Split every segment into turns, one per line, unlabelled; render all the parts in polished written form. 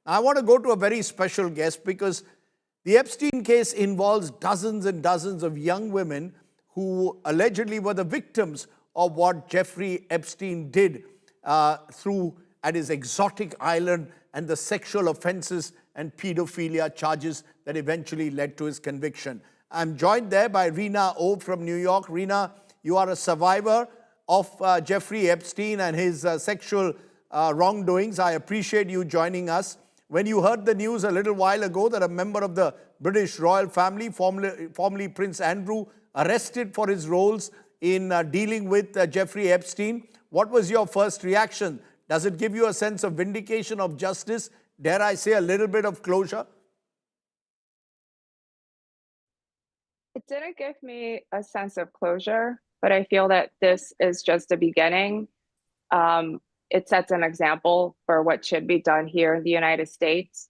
I want to go to a very special guest because the Epstein case involves dozens and dozens of young women who allegedly were the victims of what Jeffrey Epstein did through at his exotic island and the sexual offenses and pedophilia charges that eventually led to his conviction. I'm joined there by Rina Oh from New York. Rina, you are a survivor of Jeffrey Epstein and his sexual wrongdoings. I appreciate you joining us. When you heard the news a little while ago that a member of the British royal family, formerly Prince Andrew, arrested for his roles in dealing with Jeffrey Epstein, what was your first reaction? Does it give you a sense of vindication of justice? Dare I say a little bit of closure?
It didn't give me a sense of closure, but I feel that this is just a beginning. It sets an example for what should be done here in the United States.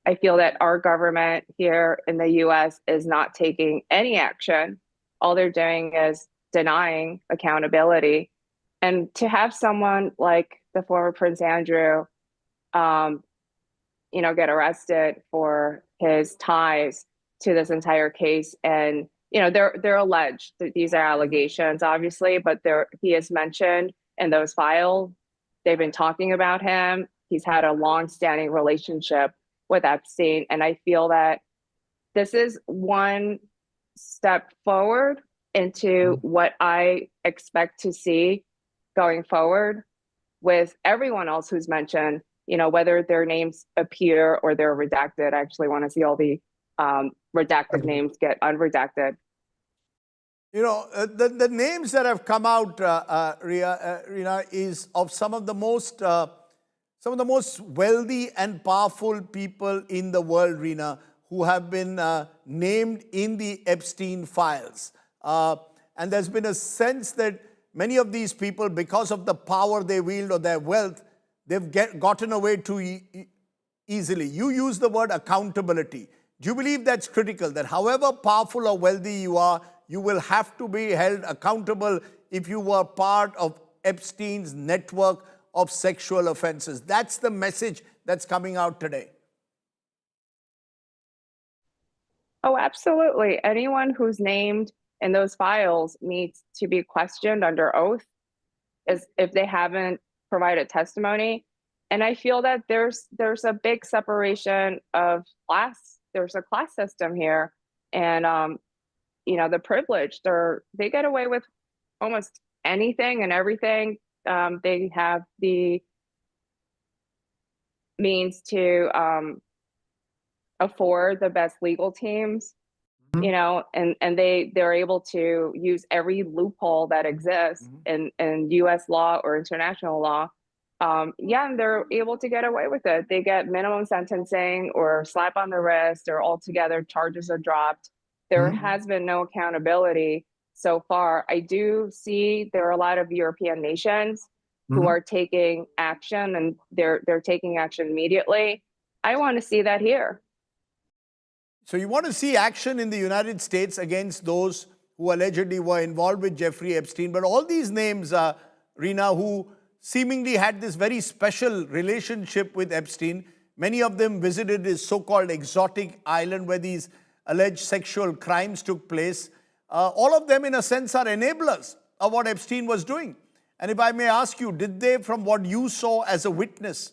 I feel that our government here in the US is not taking any action. All they're doing is denying accountability. And to have someone like the former Prince Andrew, get arrested for his ties to this entire case, and they're alleged that these are allegations, obviously, but he is mentioned in those files. They've been talking about him. He's had a long-standing relationship with Epstein, and I feel that this is one step forward into what I expect to see going forward with everyone else who's mentioned, whether their names appear or they're redacted. I actually want to see all the redacted names get unredacted.
The names that have come out, Rina, is of some of the most wealthy and powerful people in the world, Rina, who have been named in the Epstein files. And there's been a sense that many of these people, because of the power they wield or their wealth, they've gotten away too easily. You use the word accountability. Do you believe that's critical, that however powerful or wealthy you are, you will have to be held accountable if you were part of Epstein's network of sexual offenses? That's the message that's coming out today.
Oh, absolutely. Anyone who's named in those files needs to be questioned under oath as if they haven't provided testimony. And I feel that there's a big separation of class. There's a class system here, and the privileged, they get away with almost anything and everything. They have the means to afford the best legal teams, and they're able to use every loophole that exists in US law or international law. And they're able to get away with it. They get minimum sentencing or slap on the wrist, or altogether charges are dropped. There has been no accountability so far. I do see there are a lot of European nations who are taking action, and they're taking action immediately. I want to see that here.
So you want to see action in the United States against those who allegedly were involved with Jeffrey Epstein. But all these names, Rina, who seemingly had this very special relationship with Epstein, many of them visited his so-called exotic island where these alleged sexual crimes took place. All of them, in a sense, are enablers of what Epstein was doing. And if I may ask you, did they, from what you saw as a witness,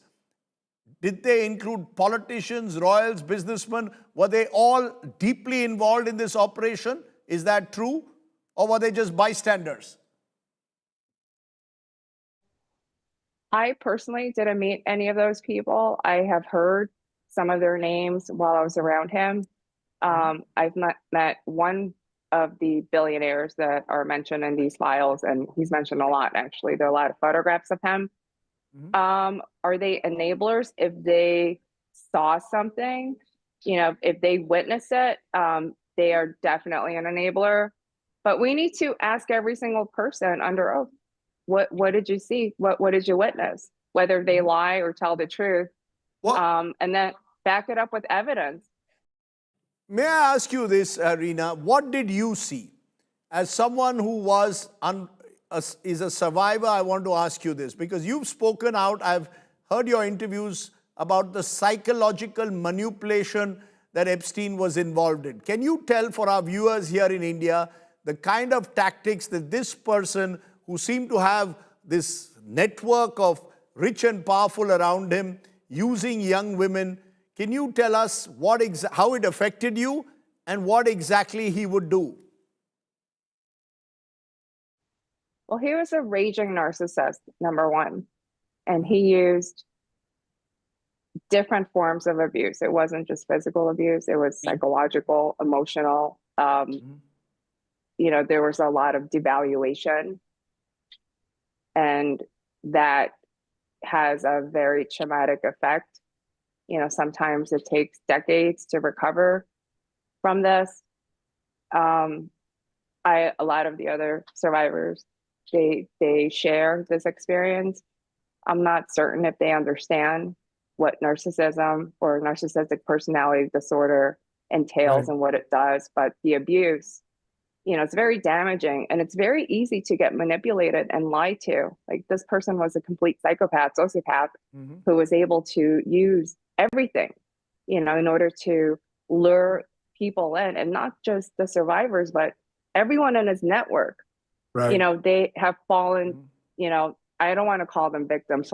did they include politicians, royals, businessmen? Were they all deeply involved in this operation? Is that true? Or were they just bystanders?
I personally didn't meet any of those people. I have heard some of their names while I was around him. I've met one of the billionaires that are mentioned in these files, and he's mentioned a lot, actually. There are a lot of photographs of him. Are they enablers? If they saw something, if they witness it, they are definitely an enabler. But we need to ask every single person under oath, what did you see? What did you witness? Whether they lie or tell the truth, and then back it up with evidence.
May I ask you this, Rina? What did you see? As someone who is a survivor, I want to ask you this, because you've spoken out. I've heard your interviews about the psychological manipulation that Epstein was involved in. Can you tell for our viewers here in India the kind of tactics that this person, who seemed to have this network of rich and powerful around him, using young women, can you tell us how it affected you and what exactly he would do?
Well, he was a raging narcissist, number one, and he used different forms of abuse. It wasn't just physical abuse, it was psychological, emotional. There was a lot of devaluation, and that has a very traumatic effect. Sometimes it takes decades to recover from this. A lot of the other survivors, they share this experience. I'm not certain if they understand what narcissism or narcissistic personality disorder entails and what it does, but the abuse, it's very damaging, and it's very easy to get manipulated and lied to. Like, this person was a complete psychopath, sociopath, who was able to use everything, in order to lure people in, and not just the survivors, but everyone in his network. They have fallen, I don't want to call them victims,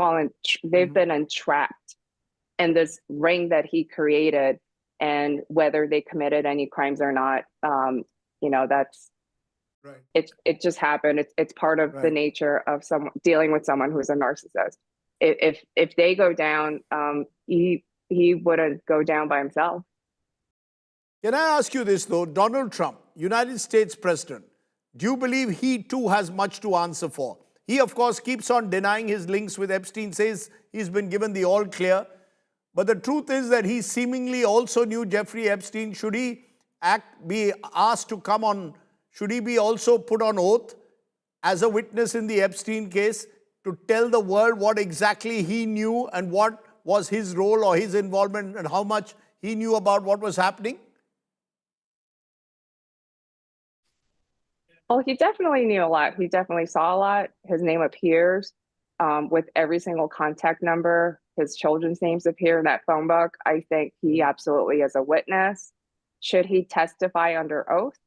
they've been entrapped in this ring that he created, and whether they committed any crimes or not, that's it just happened. It's part of the nature of someone dealing with someone who's a narcissist. If they go down, he wouldn't go down by himself.
Can I ask you this though? Donald Trump, United States President, do you believe he too has much to answer for? He, of course, keeps on denying his links with Epstein, says he's been given the all clear. But the truth is that he seemingly also knew Jeffrey Epstein. Should he be asked to come on, should he be also put on oath as a witness in the Epstein case to tell the world what exactly he knew and what was his role or his involvement and how much he knew about what was happening?
Well, he definitely knew a lot. He definitely saw a lot. His name appears with every single contact number. His children's names appear in that phone book. I think he absolutely is a witness. Should he testify under oath?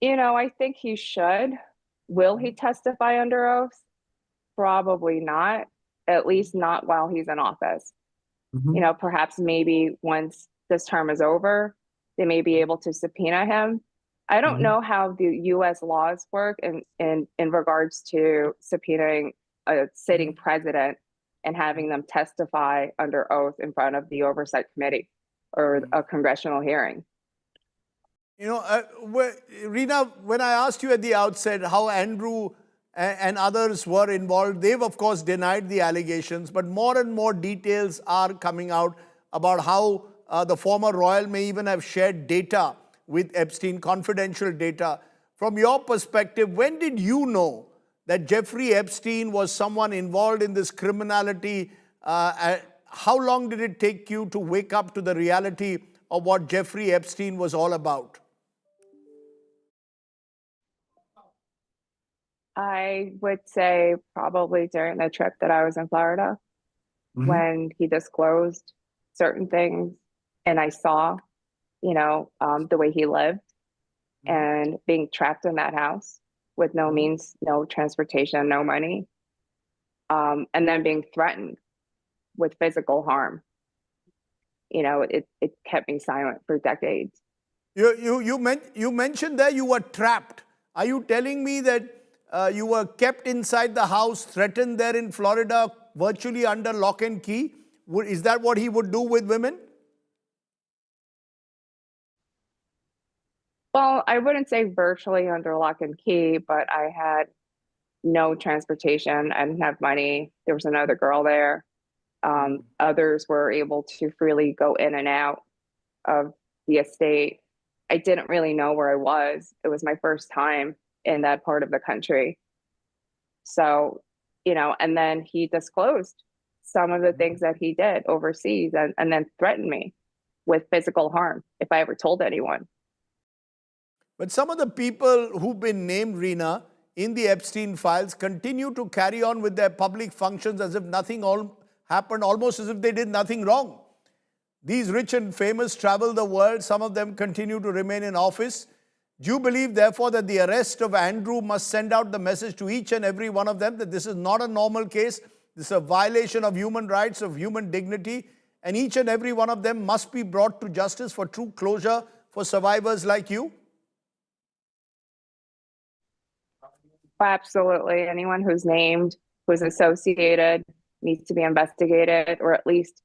I think he should. Will he testify under oath? Probably not, at least not while he's in office. Perhaps maybe once this term is over, they may be able to subpoena him. I don't know how the U.S. laws work in regards to subpoenaing a sitting president and having them testify under oath in front of the oversight committee or a congressional hearing.
Rina, when I asked you at the outset how Andrew and others were involved, they've of course denied the allegations, but more and more details are coming out about how the former royal may even have shared data with Epstein, confidential data. From your perspective, when did you know that Jeffrey Epstein was someone involved in this criminality? How long did it take you to wake up to the reality of what Jeffrey Epstein was all about?
I would say probably during the trip that I was in Florida, when he disclosed certain things and I saw, the way he lived and being trapped in that house with no means, no transportation, no money, and then being threatened with physical harm. It kept me silent for decades.
You mentioned that you were trapped. Are you telling me that you were kept inside the house, threatened there in Florida, virtually under lock and key? Is that what he would do with women?
Well, I wouldn't say virtually under lock and key, but I had no transportation. I didn't have money. There was another girl there. Others were able to freely go in and out of the estate. I didn't really know where I was. It was my first time in that part of the country. So, and then he disclosed some of the things that he did overseas and then threatened me with physical harm if I ever told anyone.
But some of the people who've been named, Rina, in the Epstein files continue to carry on with their public functions as if nothing happened almost as if they did nothing wrong. These rich and famous travel the world. Some of them continue to remain in office. Do you believe, therefore, that the arrest of Andrew must send out the message to each and every one of them that this is not a normal case, this is a violation of human rights, of human dignity, and each and every one of them must be brought to justice for true closure for survivors like you?
Absolutely. Anyone who's named, who's associated, needs to be investigated or at least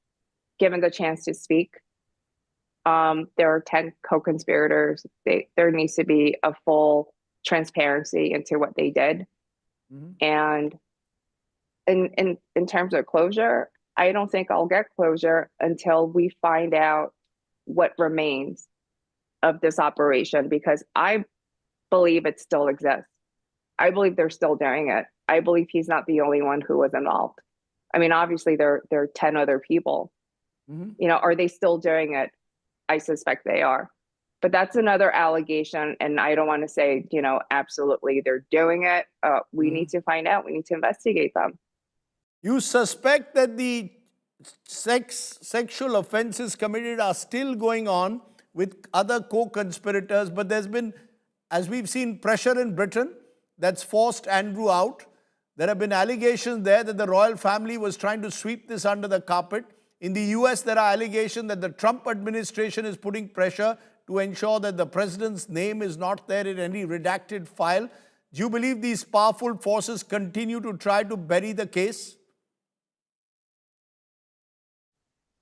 given the chance to speak. There are 10 co-conspirators. There needs to be a full transparency into what they did. And in terms of closure, I don't think I'll get closure until we find out what remains of this operation, because I believe it still exists. I believe they're still doing it. I believe he's not the only one who was involved. I mean, obviously there are 10 other people. You know, are they still doing it? I suspect they are. But that's another allegation, and I don't want to say, you know, absolutely they're doing it. We need to find out. We need to investigate them.
You suspect that the sexual offenses committed are still going on with other co-conspirators, but there's been, as we've seen, pressure in Britain that's forced Andrew out. There have been allegations there that the royal family was trying to sweep this under the carpet. In the US, there are allegations that the Trump administration is putting pressure to ensure that the president's name is not there in any redacted file. Do you believe these powerful forces continue to try to bury the case?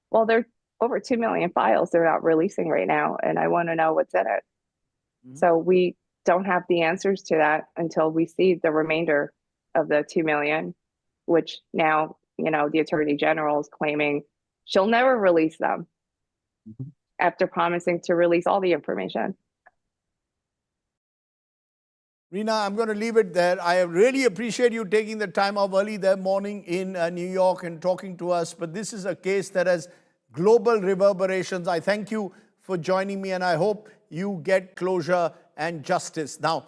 Well, there are over 2 million files they're not releasing right now, and I want to know what's in it. So we don't have the answers to that until we see the remainder of the 2 million, which now, you know, the Attorney General is claiming she'll never release them after promising to release all the information.
Rina, I'm going to leave it there. I really appreciate you taking the time off early that morning in New York and talking to us. But this is a case that has global reverberations. I thank you for joining me, and I hope you get closure and justice. Now,